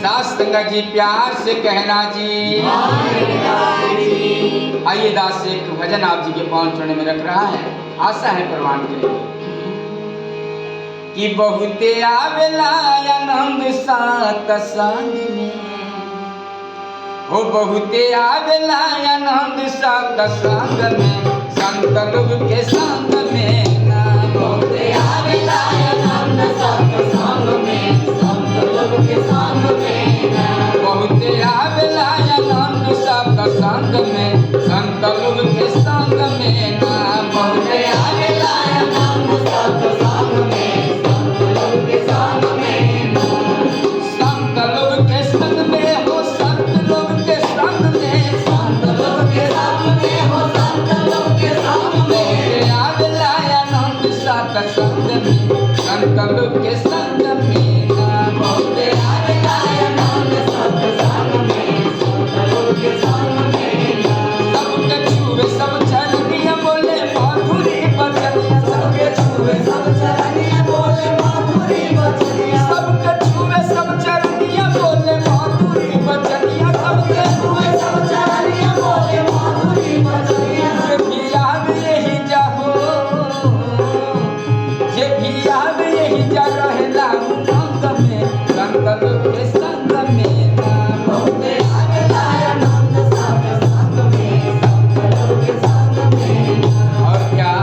दास संगत जी प्यार से कहना जी। आइए दास एक भजन आप जी के पांव चरण में रख रहा है, आशा है प्रवान करेंगे। कि बहुते आवेला आनंद सात संग में, हो बहुते आवेला आनंद सात संग में, संत लोग के संग में ना। बहुते आवेला आनंद सात संग में, संत लोग के संग में ना। बहुते आवेला आनंद सात संग में, संत लोग के संग में ना। बहुते आवेला आनंद सात संग में, संत लोग के संग में ना। संत लोग के संग में हो, संत लोग के संग में, संत लोग के संग में हो, संत लोग के संग में। बहुते आवेला आनंद सात संग में, संत लोग के संग में ना। बहुते आवेला आनंद सात संग में, संत लोग के संग में ना। सबके छुए सब चरनिया बोले माधुरी बचनिया, सबके छुए सब चरनिया बोले माधुरी बचनिया। सबके छुए सब चरनिया बोले माधुरी बचनिया, सबके छुए सब चरनिया बोले माधुरी बचनिया। जे भी आवे यही जाहो, जे भी आवे यही जा रहेला उमंग में, संत लोग के संग में ना। बहुते आवेला आनंद सात संग में, संत लोग के संग में ना। और क्या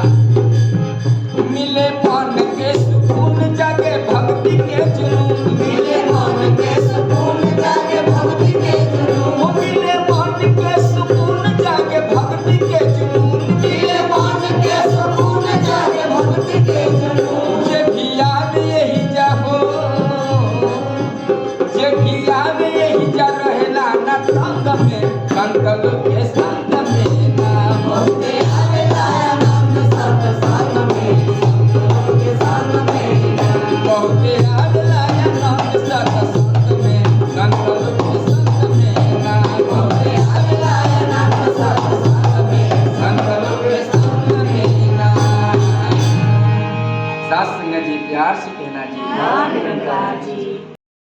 मिले मन के सुकून जागे भक्ति के जुनून, मिले मन के सुकून जागे भक्ति के जुनून। वो मिले मन के सुकून जागे भक्ति के जुनून। मिले मन के सुकून जागे भक्ति के जुनून। जे भी आवे यही जाहो, जे भी आवे यही जा रहेला ना संग में, संत लोग के संग में ना। बहुते आवेला आनंद सात संग में, संत लोग के संग में ना। बहुते आवेला आनंद सात संग में, संत लोग के संग में ना। बहुते आवेला आनंद सात संग में, संत लोग के संग में ना। सात संगत जी प्यार से कहना जी। धन्य गंगा जी।